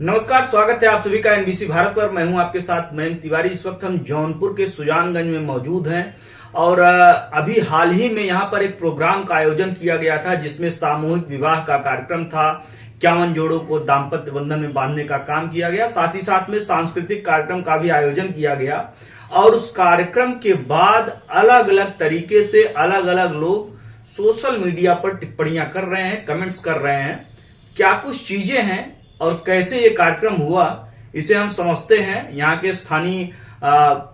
नमस्कार, स्वागत है आप सभी का एनबीसी भारत पर। मैं हूं आपके साथ मयंक तिवारी। इस वक्त हम जौनपुर के सुजानगंज में मौजूद हैं और अभी हाल ही में यहां पर एक प्रोग्राम का आयोजन किया गया था जिसमें सामूहिक विवाह का कार्यक्रम था। 51 जोड़ों को दाम्पत्य बंधन में बांधने का काम किया गया। साथ ही साथ में सांस्कृतिक कार्यक्रम का भी आयोजन किया गया और उस कार्यक्रम के बाद अलग अलग तरीके से अलग अलग लोग सोशल मीडिया पर टिप्पणियां कर रहे हैं, कमेंट्स कर रहे हैं। क्या कुछ चीजें हैं और कैसे ये कार्यक्रम हुआ, इसे हम समझते हैं। यहाँ के स्थानीय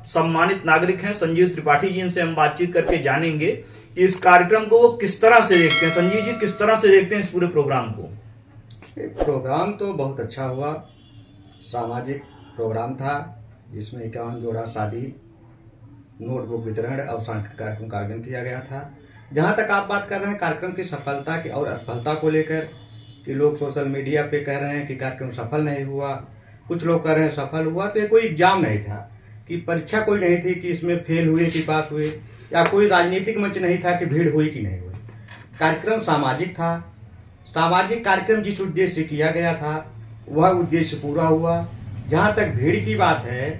सम्मानित नागरिक हैं संजीव त्रिपाठी जी, इनसे हम बातचीत करके जानेंगे कि इस कार्यक्रम को वो किस तरह से देखते हैं। संजीव जी, किस तरह से देखते हैं इस पूरे प्रोग्राम को? प्रोग्राम तो बहुत अच्छा हुआ। सामाजिक प्रोग्राम था जिसमें 51 जोड़ा शादी, नोटबुक वितरण और सांस्कृतिक कार्यक्रम का आयोजन किया गया था। जहां तक आप बात कर रहे हैं कार्यक्रम की सफलता की और असफलता को लेकर कि लोग सोशल मीडिया पे कह रहे हैं कि कार्यक्रम सफल नहीं हुआ, कुछ लोग कह रहे हैं सफल हुआ, तो ये कोई एग्जाम नहीं था कि परीक्षा कोई नहीं थी कि इसमें फेल हुए कि पास हुए, या कोई राजनीतिक मंच नहीं था कि भीड़ हुई कि नहीं हुई। कार्यक्रम सामाजिक था। सामाजिक कार्यक्रम जिस उद्देश्य से किया गया था वह उद्देश्य पूरा हुआ। जहां तक भीड़ की बात है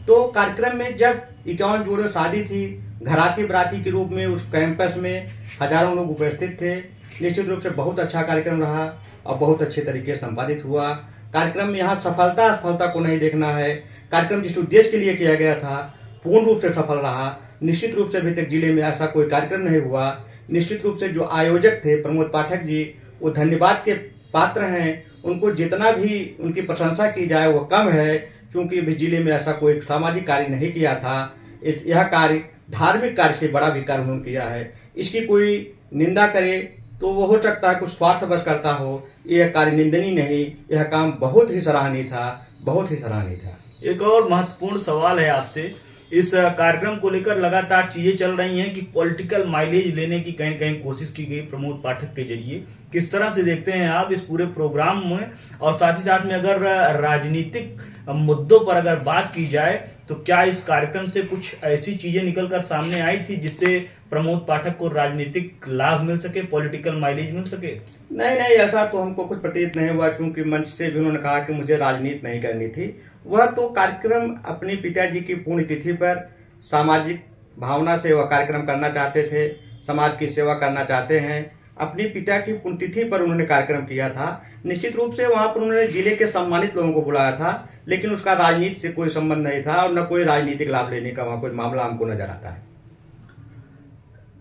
तो कार्यक्रम में जब 51 जोड़े शादी थी, घराती बराती के रूप में उस कैंपस में हजारों लोग उपस्थित थे। निश्चित रूप से बहुत अच्छा कार्यक्रम रहा और बहुत अच्छे तरीके से संपादित हुआ। कार्यक्रम में यहाँ सफलता असफलता को नहीं देखना है। कार्यक्रम जिस उद्देश्य के लिए किया गया था पूर्ण रूप से सफल रहा। निश्चित रूप से अभी तक जिले में ऐसा कोई कार्यक्रम नहीं हुआ। निश्चित रूप से जो आयोजक थे प्रमोद पाठक जी, वो धन्यवाद के पात्र हैं। उनको जितना भी उनकी प्रशंसा की जाए वो कम है, क्योंकि अभी जिले में ऐसा कोई सामाजिक कार्य नहीं किया था। यह कार्य धार्मिक कार्य से बड़ा भी कार्य उन्होंने किया है। इसकी कोई निंदा करे तो वो हो सकता है कुछ स्वार्थवश करता हो। यह कार्य निंदनीय नहीं, यह काम बहुत ही सराहनीय था, बहुत ही सराहनीय था। एक और महत्वपूर्ण सवाल है आपसे। इस कार्यक्रम को लेकर लगातार चीजें चल रही हैं कि पॉलिटिकल माइलेज लेने की कहीं कहीं कोशिश की गई प्रमोद पाठक के जरिए। किस तरह से देखते हैं आप इस पूरे प्रोग्राम में? और साथ ही साथ में अगर राजनीतिक मुद्दों पर अगर बात की जाए तो क्या इस कार्यक्रम से कुछ ऐसी चीजें निकलकर सामने आई थी जिससे प्रमोद पाठक को राजनीतिक लाभ मिल सके, पॉलिटिकल माइलेज मिल सके? नहीं, ऐसा तो हमको कुछ प्रतीत नहीं हुआ, क्योंकि मंच से भी उन्होंने कहा कि मुझे राजनीति नहीं करनी थी। वह तो कार्यक्रम अपने पिताजी की पुण्यतिथि पर सामाजिक भावना से वह कार्यक्रम करना चाहते थे, समाज की सेवा करना चाहते हैं। अपने पिता की पुण्यतिथि पर उन्होंने कार्यक्रम किया था। निश्चित रूप से वहां पर उन्होंने जिले के सम्मानित लोगों को बुलाया था, लेकिन उसका राजनीति से कोई संबंध नहीं था और न कोई राजनीतिक लाभ लेने का वहां कोई मामला हमको नजर आता है।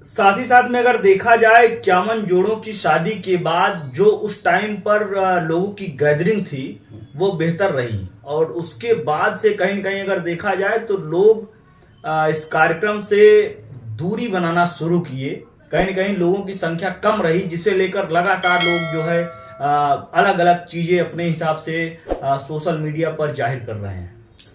साथ ही साथ में अगर देखा जाए 51 जोड़ों की शादी के बाद जो उस टाइम पर लोगों की गैदरिंग थी वो बेहतर रही, और उसके बाद से कहीं न कहीं अगर देखा जाए तो लोग इस कार्यक्रम से दूरी बनाना शुरू किए। कहीं न कहीं लोगों की संख्या कम रही, जिसे लेकर लगातार लोग जो है अलग अलग चीजें अपने हिसाब से सोशल मीडिया पर जाहिर कर रहे हैं।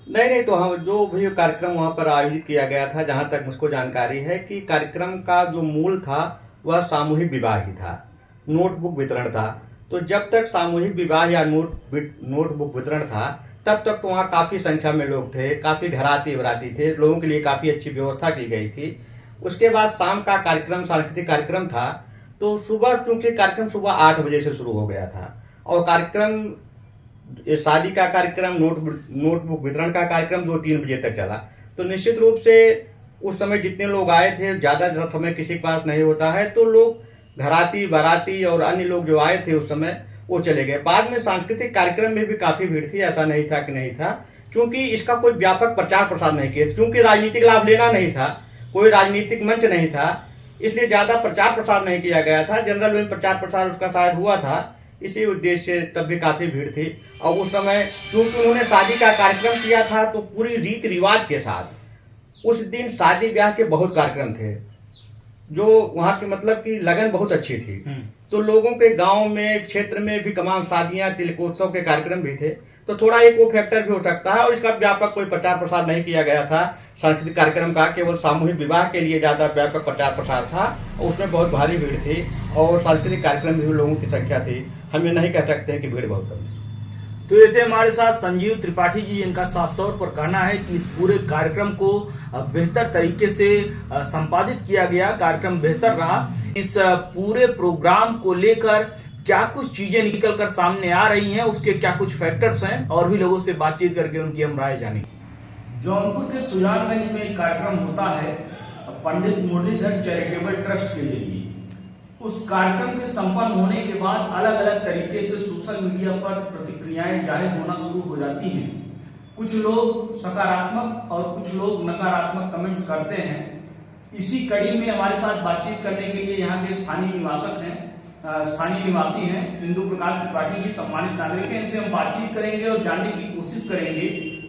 नहीं, तो हम जो भी कार्यक्रम वहां पर आयोजित किया गया था, जहां तक मुझको जानकारी है कि कार्यक्रम का जो मूल था वह सामूहिक विवाह ही था, नोटबुक वितरण था। तो जब तक सामूहिक विवाह या नोटबुक वितरण था तब तक तो वहाँ काफी संख्या में लोग थे, काफी घराती बराती थे, लोगों के लिए काफी अच्छी व्यवस्था की गई थी। उसके बाद शाम का कार्यक्रम सांस्कृतिक कार्यक्रम था। तो सुबह, चूंकि कार्यक्रम सुबह 8 बजे से शुरू हो गया था और कार्यक्रम शादी का कार्यक्रम, नोटबुक वितरण का कार्यक्रम 2-3 बजे तक चला। तो निश्चित रूप से उस समय जितने लोग आए थे, ज्यादा समय किसी के पास नहीं होता है, तो लोग घराती बाराती और अन्य लोग जो आए थे उस समय वो चले गए। बाद में सांस्कृतिक कार्यक्रम में भी काफी भीड़ थी, ऐसा नहीं था कि नहीं था, क्योंकि इसका कोई व्यापक प्रचार प्रसार नहीं किया, क्योंकि राजनीतिक लाभ लेना नहीं था, कोई राजनीतिक मंच नहीं था, इसलिए ज्यादा प्रचार प्रसार नहीं किया गया था। जनरल में प्रचार प्रसार उसका शायद हुआ था, इसी उद्देश्य से तब भी काफी भीड़ थी। और उस समय चूंकि उन्होंने शादी का कार्यक्रम किया था तो पूरी रीति रिवाज के साथ उस दिन शादी ब्याह के बहुत कार्यक्रम थे, जो वहाँ की मतलब की लगन बहुत अच्छी थी। तो लोगों के गांव में, क्षेत्र में भी तमाम शादियां, तिलकोत्सव के कार्यक्रम भी थे। तो थोड़ा एक वो फैक्टर भी हो सकता है, और इसका व्यापक कोई प्रचार प्रसार नहीं किया गया था। सांस्कृतिक कार्यक्रम का केवल सामूहिक विवाह के लिए ज्यादा व्यापक प्रचार प्रसार था, और उसमें बहुत भारी भीड़ थी और सांस्कृतिक कार्यक्रम में भी लोगों की संख्या थी। हम ये नहीं कह सकते हैं कि भीड़ बहुत कम थी। तो ये थे हमारे साथ संजीव त्रिपाठी जी, जिनका साफ तौर पर कहना है कि इस पूरे कार्यक्रम को बेहतर तरीके से संपादित किया गया, कार्यक्रम बेहतर रहा। इस पूरे प्रोग्राम को लेकर क्या कुछ चीजें निकल कर सामने आ रही हैं, उसके क्या कुछ फैक्टर्स हैं, और भी लोगों से बातचीत करके उनकी हम राय जानेंगे। जौनपुर के सुजानगंज में एक कार्यक्रम होता है पंडित मुरलीधर चैरिटेबल ट्रस्ट के जरिए। उस कार्यक्रम के संपन्न होने के बाद अलग अलग तरीके से सोशल मीडिया पर प्रतिक्रियाएं जाहिर होना शुरू हो जाती हैं। कुछ लोग सकारात्मक और कुछ लोग नकारात्मक कमेंट्स करते हैं। इसी कड़ी में हमारे साथ बातचीत करने के लिए यहाँ के स्थानीय निवासी हैं इंदु प्रकाश त्रिपाठी जी, सम्मानित नागरिक हैं। इनसे हम बातचीत करेंगे और जानने की कोशिश करेंगे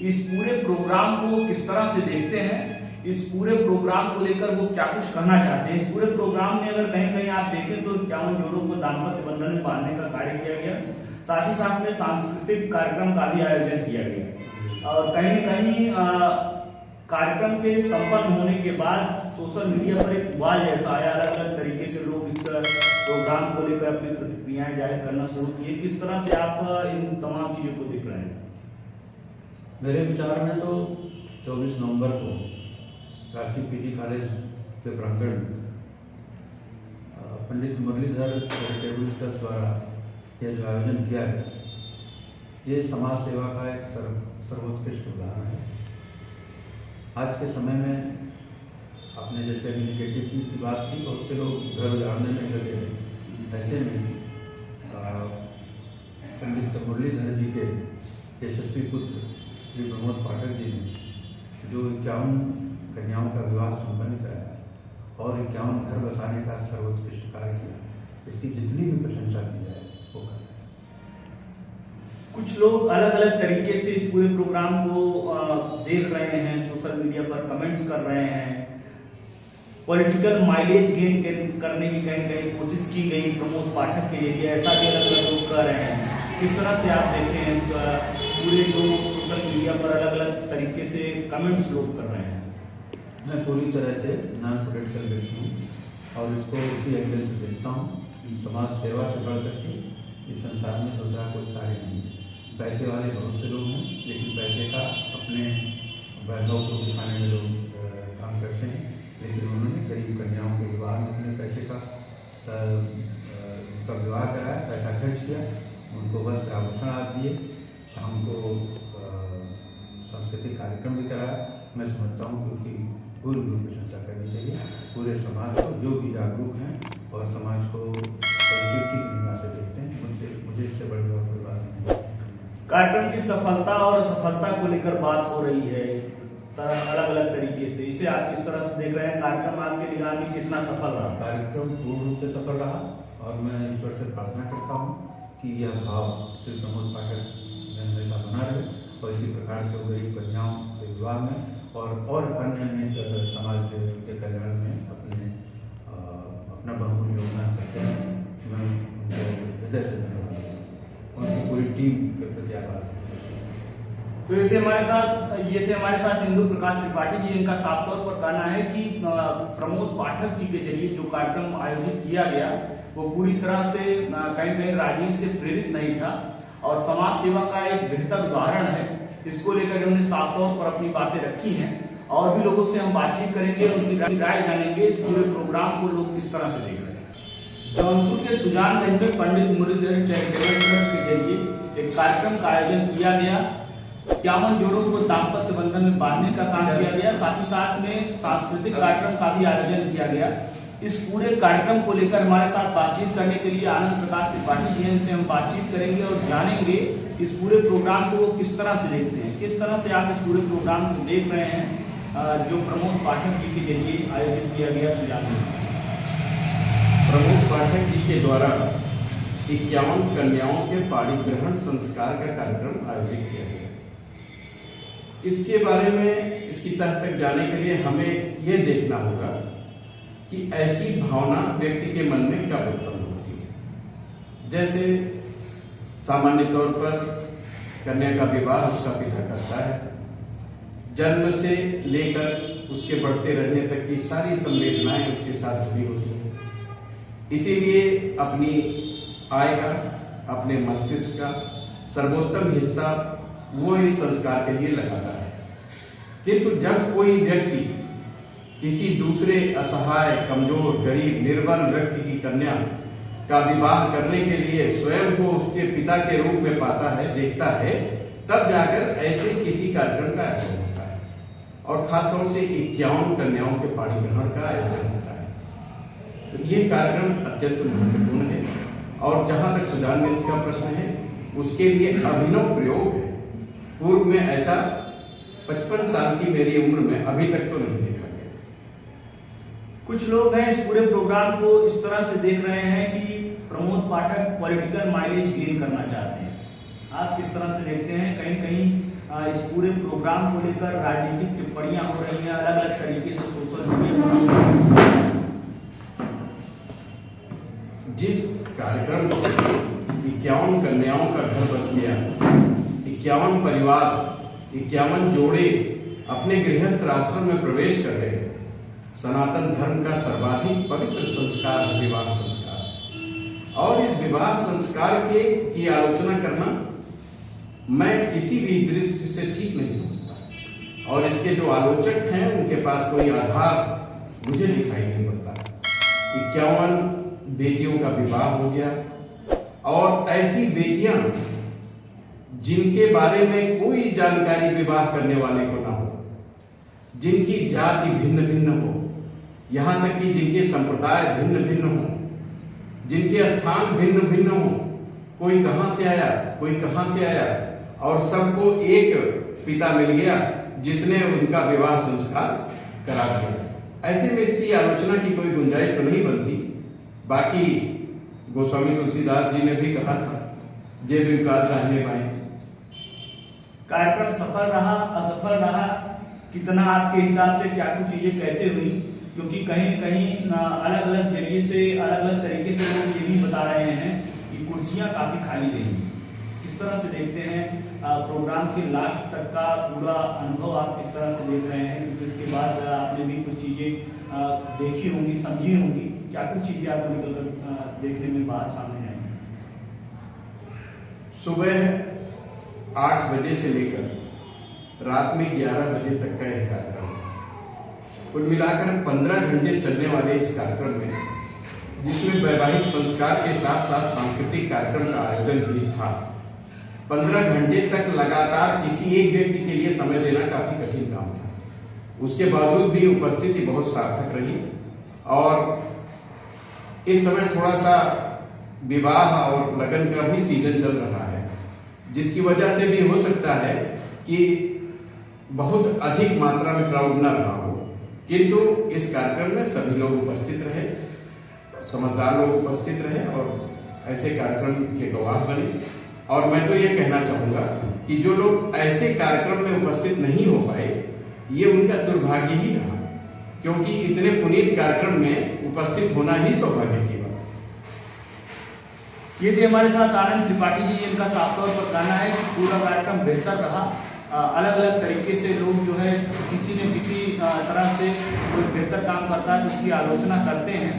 इस पूरे प्रोग्राम को किस तरह से देखते हैं, इस पूरे प्रोग्राम को लेकर वो क्या कुछ कहना चाहते हैं। इस पूरे प्रोग्राम में अगर कहीं कहीं आप देखें तो 51 जोड़ों को दाम्पत्य बंधन में बांधने का कार्य किया गया, साथ ही साथ में सांस्कृतिक कार्यक्रम का भी आयोजन किया गया। और कहीं न कहीं कार्यक्रम के संपन्न होने के बाद सोशल मीडिया पर एक उबाल जैसा आया, अलग अलग तरीके से लोग इस प्रोग्राम को लेकर अपनी प्रतिक्रियाएं जाहिर करना शुरू किए। किस तरह से आप इन तमाम चीजों को देख रहे हैं? मेरे विचार में तो 24 नवंबर को राष्ट्रीय पीजी कॉलेज के प्रांगण में पंडित मुरलीधर चैरिटेबल ट्रस्ट द्वारा यह जो आयोजन किया गया, ये समाज सेवा का एक सर्वोत्कृष्ट उदाहरण है। आज के समय में आपने जैसे अभी निगेटिविटी की बात की, बहुत से लोग घर उजाड़ने में लगे हैं। ऐसे में पंडित मुरलीधर जी के यशस्वी पुत्र श्री प्रमोद पाठक जी ने जो 51 कन्याओं का विवाह संपन्न कराया और 51 घर बसाने का सर्वोत्कृष्ट कार्य किया, इसकी जितनी भी प्रशंसा की जाए वो करें। कुछ लोग अलग अलग तरीके से इस पूरे प्रोग्राम को देख रहे हैं, सोशल मीडिया पर कमेंट्स कर रहे हैं, पॉलिटिकल माइलेज गेन करने की कहीं कोशिश की गई प्रमोद पाठक के लिए, ऐसा भी अलग अलग लोग कर रहे हैं। किस तरह से आप देखें हैं पूरे जो सोशल मीडिया पर अलग अलग तरीके से कमेंट्स लोग कर रहे हैं? मैं पूरी तरह से नॉन पॉलिटिकल व्यक्ति हूँ और इसको उसी एंगल से देखता हूँ कि समाज सेवा से बढ़ करके इस संसार में दूसरा कोई कार्य नहीं है। पैसे वाले बहुत से लोग हैं, लेकिन पैसे का अपने वैभव को दिखाने में लोग काम करते हैं, लेकिन उन्होंने गरीब कन्याओं के विवाह में अपने पैसे का उनका विवाह कराया, पैसा खर्च किया, उनको वस्त्र आभूषण आदि दिए, शाम को सांस्कृतिक कार्यक्रम भी कराया। मैं समझता हूँ क्योंकि पूरी प्रशंसा करनी चाहिए। पूरे समाज को जो भी जागरूक हैं और समाज को पॉजिटिविटी की निगाह से देखते हैं, मुझे इससे बढ़िया कोई बात नहीं। कार्यक्रम की सफलता और असफलता को लेकर बात हो रही है अलग अलग तरीके से, इसे आप किस तरह से देख रहे हैं? कार्यक्रम आपके निगाह में कितना सफल रहा? कार्यक्रम पूर्ण रूप से सफल रहा और मैं ईश्वर से प्रार्थना करता हूँ कि यह भाव श्री प्रमोद पाठक में हमेशा बना रहे और इसी प्रकार से गरीब कन्याओं के विवाह में और अन्य समाज के कल्याण में अपना बहुमूल्य योगदान करते हैं। मैं उनको हृदय से धन्यवाद देता हूँ, उनकी पूरी टीम के प्रति आभार। तो ये थे हमारे साथ इंदु प्रकाश त्रिपाठी जी। इनका साफ तौर पर कहना है कि प्रमोद पाठक जी के जरिए जो कार्यक्रम आयोजित किया गया वो पूरी तरह से कहीं राजनीति से प्रेरित नहीं था और समाज सेवा का एक बेहतर उदाहरण है। इसको लेकर उन्होंने साफ तौर पर अपनी बातें रखी हैं और भी लोगों से हम बातचीत करेंगे, उनकी राय जानेंगे, इस पूरे प्रोग्राम को लोग किस तरह से देख रहे हैं। जौनपुर के सुजानगंज में पंडित मुरलीधर चैरिटेबल ट्रस्ट के जरिए एक कार्यक्रम का आयोजन किया गया। 51 जोड़ों को दाम्पत्य बंधन में बांधने का काम किया गया, साथ ही साथ में सांस्कृतिक कार्यक्रम का भी आयोजन किया गया। इस पूरे कार्यक्रम को लेकर हमारे साथ बातचीत करने के लिए आनंद प्रकाश त्रिपाठी जी, इनसे हम बातचीत करेंगे और जानेंगे इस पूरे प्रोग्राम को वो किस तरह से देखते हैं, किस तरह से आप इस पूरे प्रोग्राम को देख रहे हैं जो प्रमोद पाठक जी के जरिए आयोजित किया गया सुजानगंज में। प्रमोद पाठक जी के द्वारा 51 कन्याओं के पाणी ग्रहण संस्कार का कार्यक्रम आयोजित किया गया। इसके बारे में इसकी तह तक जाने के लिए हमें यह देखना होगा कि ऐसी भावना व्यक्ति के मन में कब उत्पन्न होती है। जैसे सामान्य तौर पर कन्या का विवाह उसका पिता करता है, जन्म से लेकर उसके बढ़ते रहने तक की सारी संवेदनाएं उसके साथ जुड़ी होती हैं। इसीलिए अपनी आय का, अपने मस्तिष्क का सर्वोत्तम हिस्सा वो इस संस्कार के लिए लगाता है। किंतु जब कोई व्यक्ति किसी दूसरे असहाय, कमजोर, गरीब, निर्बल व्यक्ति की कन्या का विवाह करने के लिए स्वयं को उसके पिता के रूप में पाता है, देखता है, तब जाकर ऐसे किसी कार्यक्रम का आयोजन होता है। और खासतौर से 51 कन्याओं के पाणी ग्रहण का आयोजन होता है। तो ये कार्यक्रम अत्यंत महत्वपूर्ण है। और जहां तक सुजान मित्र का प्रश्न है, उसके लिए अभिनव प्रयोग है। पूर्व में ऐसा 55 साल की मेरी उम्र में अभी तक तो नहीं देखा गया। कुछ लोग हैं इस पूरे प्रोग्राम को इस तरह से देख रहे हैं कि प्रमोद पाठक पॉलिटिकल माइलेज गेन करना चाहते हैं। आप किस तरह से देखते हैं? कहीं कहीं इस पूरे प्रोग्राम को लेकर राजनीतिक टिप्पणियां हो रही हैं, अलग अलग तरीके से सोशल मीडिया पर। जिस कार्यक्रम से 51 कन्याओं का घर बस गया, 51 परिवार, 51 जोड़े अपने गृहस्थ आश्रम में प्रवेश कर गए। सनातन धर्म का सर्वाधिक पवित्र संस्कार है विवाह संस्कार। और इस विवाह संस्कार की आलोचना करना मैं किसी भी दृष्टि से ठीक नहीं समझता। और इसके जो आलोचक हैं उनके पास कोई आधार मुझे दिखाई नहीं पड़ता। 51 बेटियों का विवाह हो गया, और ऐसी बेटियां जिनके बारे में कोई जानकारी विवाह करने वाले को ना हो, जिनकी जाति भिन्न भिन्न हो, यहां तक कि जिनके संप्रदाय भिन्न भिन्न हो, जिनके स्थान भिन्न भिन्न हो, कोई कहां से आया, कोई कहां से आया, और सबको एक पिता मिल गया जिसने उनका विवाह संस्कार करा दिया। ऐसे में इसकी आलोचना की कोई गुंजाइश तो नहीं बनती। बाकी गोस्वामी तुलसीदास जी ने भी कहा था, जे विकास रहने पाएंगे। कार्यक्रम सफल रहा, असफल रहा, कितना आपके हिसाब से क्या कुछ चीजें कैसे हुई? क्योंकि कहीं न कहीं अलग अलग जरिए से, अलग अलग तरीके से लोग ये भी बता रहे हैं कि कुर्सियां काफी खाली रही। किस तरह से देखते हैं प्रोग्राम के लास्ट तक का पूरा अनुभव? आप किस तरह से देख रहे हैं? क्योंकि इसके बाद आपने भी कुछ चीजें देखी होंगी, समझी होंगी। क्या कुछ चीजें आपको निकल कर देखने में बाहर सामने आई? सुबह 8 बजे से लेकर रात में 11 बजे तक का यह कार्यक्रम है। कुल मिलाकर 15 घंटे चलने वाले इस कार्यक्रम में, जिसमें वैवाहिक संस्कार के साथ साथ सांस्कृतिक कार्यक्रम का आयोजन भी था, 15 घंटे तक लगातार किसी एक व्यक्ति के लिए समय देना काफी कठिन काम था। उसके बावजूद भी उपस्थिति बहुत सार्थक रही। और इस समय थोड़ा सा विवाह और लगन का भी सीजन चल रहा है, जिसकी वजह से भी हो सकता है कि बहुत अधिक मात्रा में क्राउड न रहा हो। किंतु इस कार्यक्रम में सभी लोग उपस्थित रहे, समझदार लोग उपस्थित रहे और ऐसे कार्यक्रम के गवाह बने। और मैं तो ये कहना चाहूंगा कि जो लोग ऐसे कार्यक्रम में उपस्थित नहीं हो पाए, ये उनका दुर्भाग्य ही रहा, क्योंकि इतने पुनीत कार्यक्रम में उपस्थित होना ही सौभाग्य की बात है। ये थे हमारे साथ आनंद त्रिपाठी जी। इनका साफ तौर पर कहना है कि पूरा कार्यक्रम बेहतर रहा। अलग अलग तरीके से लोग जो है किसी न किसी तरह से कोई बेहतर काम करता है तो उसकी आलोचना करते हैं।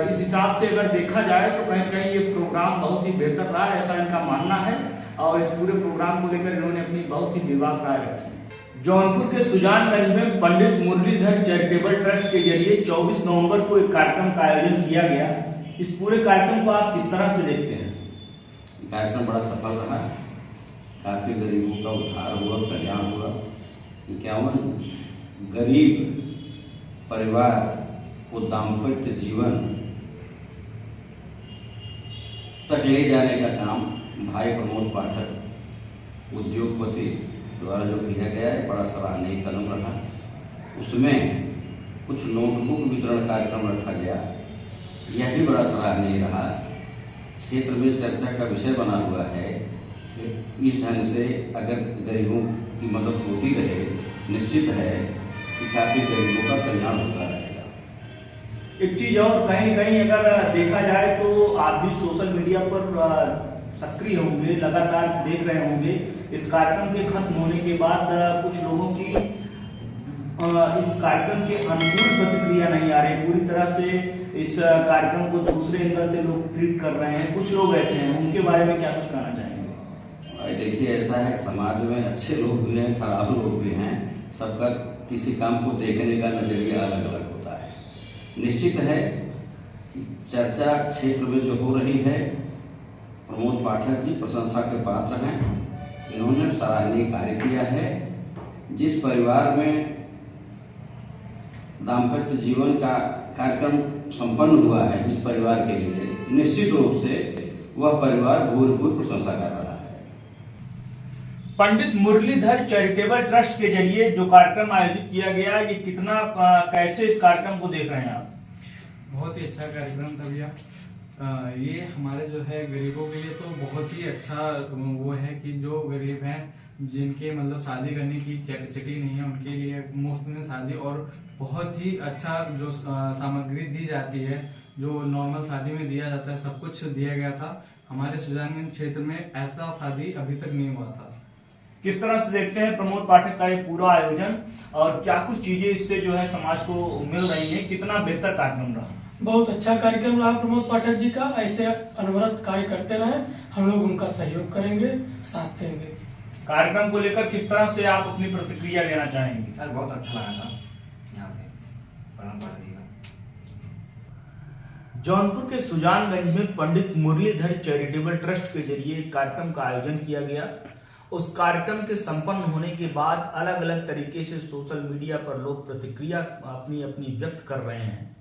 इस हिसाब से अगर देखा जाए तो कहीं कहीं ये प्रोग्राम बहुत ही बेहतर रहा, ऐसा इनका मानना है। और इस पूरे प्रोग्राम को लेकर इन्होंने अपनी बहुत ही बेबाक राय रखी। जौनपुर के सुजानगंज में पंडित मुरलीधर चैरिटेबल ट्रस्ट के जरिए 24 नवंबर को एक कार्यक्रम का आयोजन किया गया। इस पूरे कार्यक्रम को आप किस तरह से देखते हैं? कार्यक्रम बड़ा सफल रहा। काफी गरीबों का उद्धार हुआ, कल्याण हुआ। 51 गरीब परिवार को दाम्पत्य जीवन तक ले जाने का काम भाई प्रमोद पाठक उद्योगपति द्वारा जो किया गया है, बड़ा सराहनीय कदम रहा। उसमें कुछ नोटबुक वितरण कार्यक्रम रखा गया, यह भी बड़ा सराहनीय रहा। क्षेत्र में चर्चा का विषय बना हुआ है कि इस ढंग से अगर गरीबों की मदद होती रहे, निश्चित है कि काफी गरीबों का कल्याण होता रहेगा। एक चीज और, कहीं कहीं अगर देखा जाए तो आप भी सोशल मीडिया पर सक्रिय होंगे, लगातार देख रहे होंगे। इस कार्यक्रम के खत्म होने के बाद कुछ लोगों की इस कार्यक्रम के अनुकूल प्रतिक्रिया नहीं आ रही। पूरी तरह से इस कार्यक्रम को दूसरे एंगल से लोग ट्रीट कर रहे हैं। कुछ लोग ऐसे हैं, उनके बारे में क्या कुछ कहना चाहेंगे? देखिए, ऐसा है, समाज में अच्छे लोग भी हैं, खराब लोग भी हैं। सबका किसी काम को देखने का नजरिया अलग अलग होता है। निश्चित है कि चर्चा क्षेत्र में जो हो रही है, प्रमोद पाठक जी प्रशंसा के पात्र हैं। इन्होंने सराहनीय कार्य किया है। जिस परिवार में दाम्पत्य जीवन का कार्यक्रम संपन्न हुआ है, जिस परिवार के लिए, निश्चित रूप से वह परिवार भूल प्रशंसा कर रहा है। पंडित मुरलीधर चैरिटेबल ट्रस्ट के जरिए जो कार्यक्रम आयोजित किया गया, ये कितना कैसे इस कार्यक्रम को देख रहे हैं आप? बहुत ही अच्छा कार्यक्रम था भैया। ये हमारे जो है गरीबों के लिए तो बहुत ही अच्छा वो है कि जो गरीब हैं, जिनके मतलब शादी करने की कैपेसिटी नहीं है, उनके लिए मुफ्त में शादी और बहुत ही अच्छा जो सामग्री दी जाती है, जो नॉर्मल शादी में दिया जाता है, सब कुछ दिया गया था। हमारे सुजानगंज क्षेत्र में ऐसा शादी अभी तक नहीं हुआ था। किस तरह से देखते हैं प्रमोद पाठक का ये पूरा आयोजन, और क्या कुछ चीजें इससे जो है समाज को मिल रही हैं? कितना बेहतर कार्यक्रम रहा? बहुत अच्छा कार्यक्रम रहा प्रमोद पाठक जी का। ऐसे अनवरत कार्य करते रहे, हम लोग उनका सहयोग करेंगे, साथ देंगे। कार्यक्रम को लेकर किस तरह से आप अपनी प्रतिक्रिया देना चाहेंगे? सर बहुत अच्छा लगा था यहाँ पे प्रमोद पाठक जी का। जौनपुर के सुजानगंज में पंडित मुरलीधर चैरिटेबल ट्रस्ट के जरिए एक कार्यक्रम का आयोजन किया गया। उस कार्यक्रम के संपन्न होने के बाद अलग अलग तरीके से सोशल मीडिया पर लोग प्रतिक्रिया अपनी अपनी व्यक्त कर रहे हैं।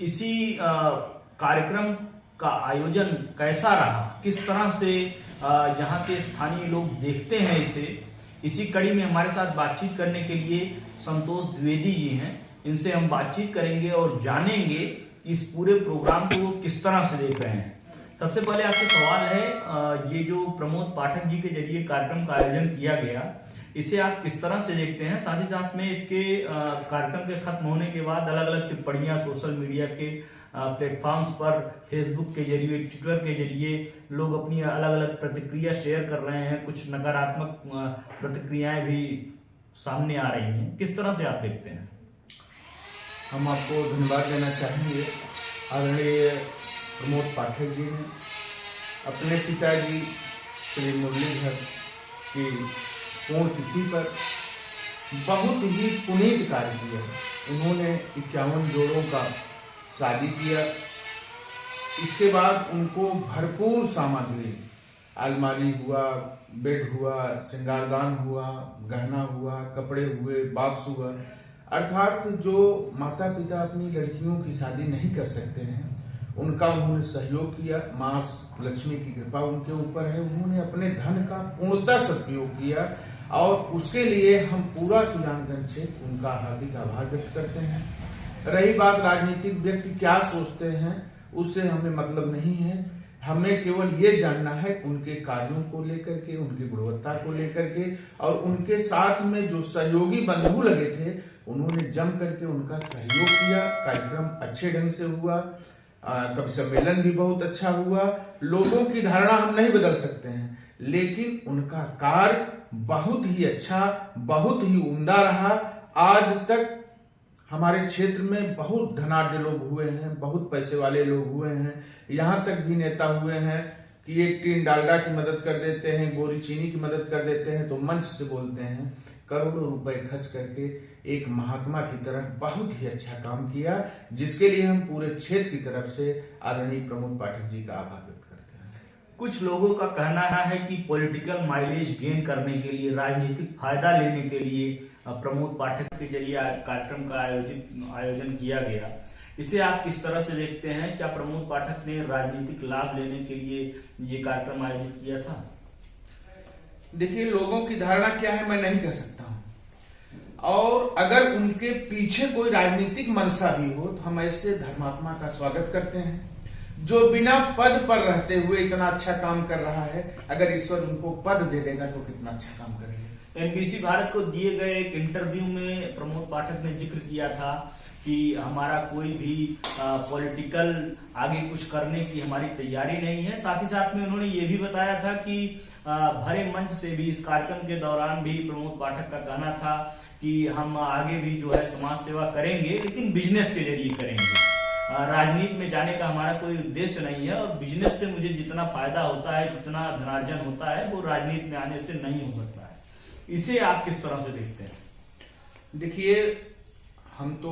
इसी कार्यक्रम का आयोजन कैसा रहा, किस तरह से यहाँ के स्थानीय लोग देखते हैं इसे, इसी कड़ी में हमारे साथ बातचीत करने के लिए संतोष द्विवेदी जी हैं। इनसे हम बातचीत करेंगे और जानेंगे इस पूरे प्रोग्राम को किस तरह से देख रहे हैं। सबसे पहले आपसे सवाल है, ये जो प्रमोद पाठक जी के जरिए कार्यक्रम का आयोजन किया गया, इसे आप किस तरह से देखते हैं? साथ ही साथ में इसके कार्यक्रम के खत्म होने के बाद अलग अलग टिप्पणियां सोशल मीडिया के प्लेटफॉर्म्स पर, फेसबुक के जरिए, ट्विटर के जरिए लोग अपनी अलग अलग प्रतिक्रिया शेयर कर रहे हैं। कुछ नकारात्मक प्रतिक्रियाएं भी सामने आ रही हैं। किस तरह से आप देखते हैं? हम आपको धन्यवाद देना चाहेंगे। आदरणीय प्रमोद पाठक जी ने अपने पिताजी श्री मुरलीधर की पुण्यतिथि पर बहुत ही पुनीत कार्य किया। उन्होंने 51 जोड़ों का शादी किया। इसके बाद उनको भरपूर सामग्री, अलमारी हुआ, बेड हुआ, श्रृंगारदान हुआ, गहना हुआ, कपड़े हुए, बॉक्स हुआ, अर्थात जो माता पिता अपनी लड़कियों की शादी नहीं कर सकते हैं, उनका उन्होंने सहयोग किया। मां लक्ष्मी की कृपा उनके ऊपर है। उन्होंने अपने धन का पूर्णतः सदुपयोग किया और उसके लिए हम पूरा सुजानगंज क्षेत्र उनका हार्दिक आभार व्यक्त करते हैं। रही बात राजनीतिक व्यक्ति क्या सोचते हैं, उससे हमें मतलब नहीं है। हमें केवल ये जानना है उनके कार्यों को लेकर के, उनकी गुणवत्ता को लेकर के, और उनके साथ में जो सहयोगी बंधु लगे थे उन्होंने जम करके उनका सहयोग किया। कार्यक्रम अच्छे ढंग से हुआ। कवि सम्मेलन भी बहुत अच्छा हुआ। लोगों की धारणा हम नहीं बदल सकते हैं, लेकिन उनका कार्य बहुत ही अच्छा, बहुत ही उम्दा रहा। आज तक हमारे क्षेत्र में बहुत धनाढ्य लोग हुए हैं, बहुत पैसे वाले लोग हुए हैं, यहाँ तक भी नेता हुए हैं कि एक टीन डालडा की मदद कर देते हैं, गोरी चीनी की मदद कर देते हैं तो मंच से बोलते हैं। करोड़ों रुपए खर्च करके एक महात्मा की तरह बहुत ही अच्छा काम किया, जिसके लिए हम पूरे क्षेत्र की तरफ से आदरणीय प्रमोद पाठक जी का आभार व्यक्त करते हैं। कुछ लोगों का कहना है कि पॉलिटिकल माइलेज गेन करने के लिए, राजनीतिक फायदा लेने के लिए प्रमोद पाठक के जरिए कार्यक्रम का आयोजन किया गया। इसे आप किस तरह से देखते हैं? क्या प्रमोद पाठक ने राजनीतिक लाभ लेने के लिए ये कार्यक्रम आयोजित किया था? देखिए, लोगों की धारणा क्या है मैं नहीं कह सकता हूं, और अगर उनके पीछे कोई राजनीतिक मंशा भी हो तो हम ऐसे धर्मात्मा का स्वागत करते हैं जो बिना पद पर रहते हुए इतना अच्छा काम कर रहा है। अगर ईश्वर उनको पद दे देगा तो कितना अच्छा काम करेंगे। एनबीसी भारत को दिए गए एक इंटरव्यू में प्रमोद पाठक ने जिक्र किया था कि हमारा कोई भी पॉलिटिकल आगे कुछ करने की हमारी तैयारी नहीं है। साथ ही साथ में उन्होंने ये भी बताया था कि भरे मंच से भी इस कार्यक्रम के दौरान भी प्रमोद पाठक का कहना था कि हम आगे भी जो है समाज सेवा करेंगे, लेकिन बिजनेस के जरिए करेंगे। राजनीति में जाने का हमारा कोई उद्देश्य नहीं है, और बिजनेस से मुझे जितना फायदा होता है, जितना धनार्जन होता है, वो राजनीति में आने से नहीं हो सकता है। इसे आप किस तरह से देखते हैं? देखिए, हम तो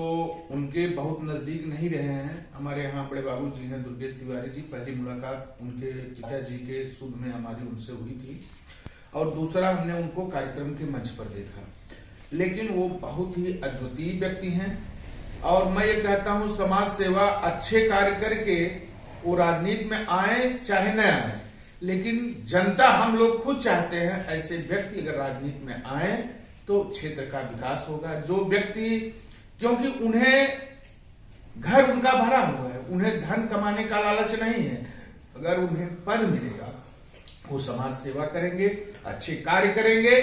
उनके बहुत नजदीक नहीं रहे हैं। हमारे यहाँ बड़े बाबू जी हैं दुर्गेश तिवारी जी, पहली मुलाकात उनके पिताजी के शुभ में हमारी उनसे हुई थी, और दूसरा हमने उनको कार्यक्रम के मंच पर देखा। लेकिन वो बहुत ही अद्वितीय व्यक्ति हैं, और मैं ये कहता हूँ समाज सेवा अच्छे कार्य करके वो राजनीति में आए चाहे न आए, लेकिन जनता हम लोग खुद चाहते हैं ऐसे व्यक्ति अगर राजनीति में आए तो क्षेत्र का विकास होगा। जो व्यक्ति, क्योंकि उन्हें घर उनका भरा हुआ है, उन्हें धन कमाने का लालच नहीं है। अगर उन्हें पद मिलेगा वो समाज सेवा करेंगे, अच्छे कार्य करेंगे।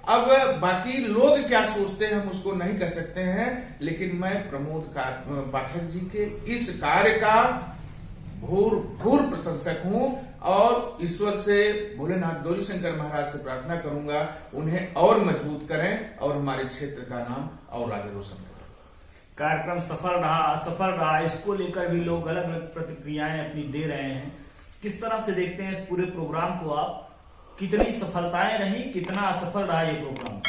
अब बाकी लोग क्या सोचते हैं हम उसको नहीं कह सकते हैं, लेकिन मैं प्रमोद पाठक जी के इस कार्य का भूर प्रशंसक हूं, और ईश्वर से, भोलेनाथ गौरी शंकर महाराज से प्रार्थना करूंगा उन्हें और मजबूत करें और हमारे क्षेत्र का नाम और आगे रोशन करें। कार्यक्रम सफल रहा, असफल रहा, इसको लेकर भी लोग अलग अलग प्रतिक्रियाएं अपनी दे रहे हैं। किस तरह से देखते हैं इस पूरे प्रोग्राम को आप? कितनी सफलताएं रही, कितना असफल रहा ये प्रोग्राम?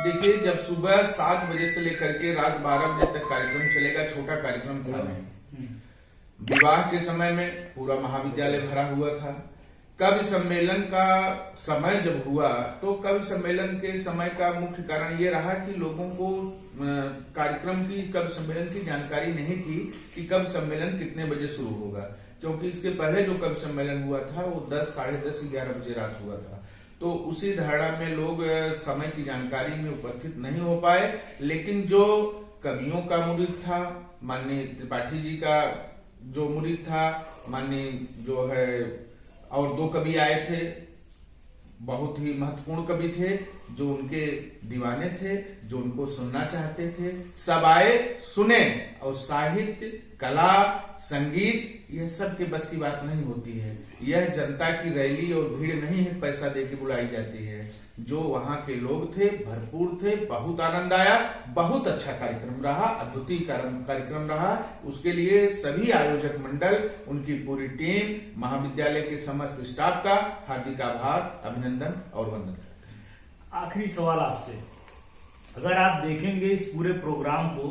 देखिए, जब सुबह 7 बजे से लेकर के रात 12 बजे तक कार्यक्रम चलेगा, छोटा कार्यक्रम था नहीं। विवाह के समय में पूरा महाविद्यालय भरा हुआ था। कवि सम्मेलन का समय जब हुआ तो कवि सम्मेलन के समय का मुख्य कारण ये रहा कि लोगों को कार्यक्रम की, कवि सम्मेलन की जानकारी नहीं थी कि कवि सम्मेलन कितने बजे शुरू होगा, क्योंकि इसके पहले जो कवि सम्मेलन हुआ था वो 10, साढ़े 10, 11 बजे रात हुआ था। तो उसी धारणा में लोग समय की जानकारी में उपस्थित नहीं हो पाए। लेकिन जो कवियों का मुरीद था, माननीय त्रिपाठी जी का जो मुरीद था, माननीय जो है, और 2 कवि आए थे, बहुत ही महत्वपूर्ण कवि थे, जो उनके दीवाने थे, जो उनको सुनना चाहते थे। सब आए, सुने, और साहित्य, कला, संगीत, यह सब के बस की बात नहीं होती है। यह जनता की रैली और भीड़ नहीं है पैसा देके बुलाई जाती है। जो वहां के लोग थे भरपूर थे, बहुत आनंद आया, बहुत अच्छा कार्यक्रम रहा, अद्वितीय कार्यक्रम रहा। उसके लिए सभी आयोजक मंडल, उनकी पूरी टीम, महाविद्यालय के समस्त स्टाफ का हार्दिक आभार, अभिनंदन और वंदन करते हैं। आखिरी सवाल आपसे, अगर आप देखेंगे इस पूरे प्रोग्राम को,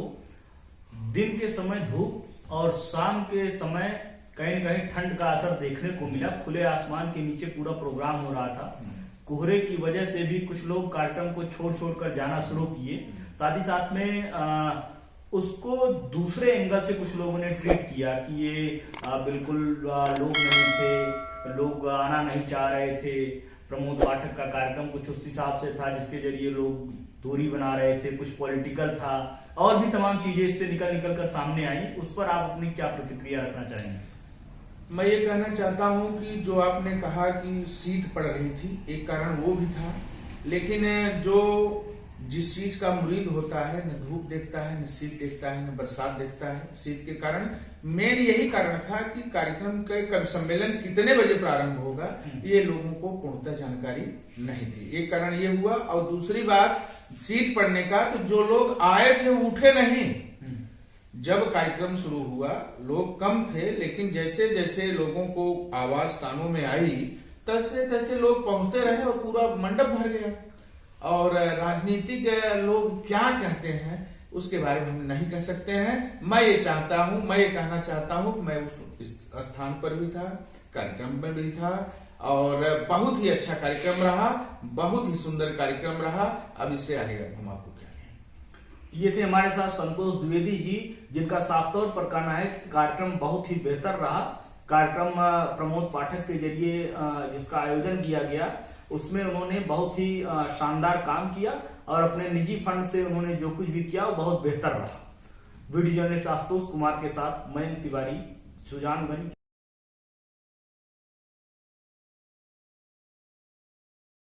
दिन के समय धूप और शाम के समय कहीं न कहीं ठंड का असर देखने को मिला। खुले आसमान के नीचे पूरा प्रोग्राम हो रहा था। कोहरे की वजह से भी कुछ लोग कार्यक्रम को छोड़ कर जाना शुरू किए। साथ ही साथ में उसको दूसरे एंगल से कुछ लोगों ने ट्रीट किया कि ये बिल्कुल लोग नहीं थे, लोग आना नहीं चाह रहे थे। प्रमोद पाठक का कार्यक्रम कुछ उस हिसाब से था जिसके जरिए लोग दूरी बना रहे थे, कुछ पॉलिटिकल था, और भी तमाम चीजें इससे निकल कर सामने आई। उस पर आप अपनी क्या प्रतिक्रिया रखना चाहेंगे? मैं ये कहना चाहता हूं कि जो आपने कहा कि शीत पड़ रही थी, एक कारण वो भी था। लेकिन जो जिस चीज का मुरीद होता है, न धूप देखता है, न शीत देखता है, न बरसात देखता है। शीत के कारण मेन यही कारण था कि कार्यक्रम के कवि सम्मेलन कितने बजे प्रारंभ होगा, ये लोगों को पूर्णतः जानकारी नहीं थी। एक कारण ये हुआ, और दूसरी बात शीत पड़ने का, तो जो लोग आए थे उठे नहीं। जब कार्यक्रम शुरू हुआ लोग कम थे, लेकिन जैसे जैसे लोगों को आवाज कानों में आई तैसे तैसे लोग पहुंचते रहे और पूरा मंडप भर गया। और राजनीतिक लोग क्या कहते हैं उसके बारे में हम नहीं कह सकते हैं। मैं ये कहना चाहता हूं कि मैं उस स्थान पर भी था, कार्यक्रम में भी था, और बहुत ही अच्छा कार्यक्रम रहा, बहुत ही सुंदर कार्यक्रम रहा। अब इससे आगे हम आपको ये थे हमारे साथ संतोष द्विवेदी जी, जिनका साफ तौर पर कहना है कि कार्यक्रम बहुत ही बेहतर रहा। कार्यक्रम प्रमोद पाठक के जरिए जिसका आयोजन किया गया, उसमें उन्होंने बहुत ही शानदार काम किया, और अपने निजी फंड से उन्होंने जो कुछ भी किया वो बहुत बेहतर रहा। वीडियो जर्नलिस्ट आशुतोष कुमार के साथ मैं तिवारी, सुजानगंज।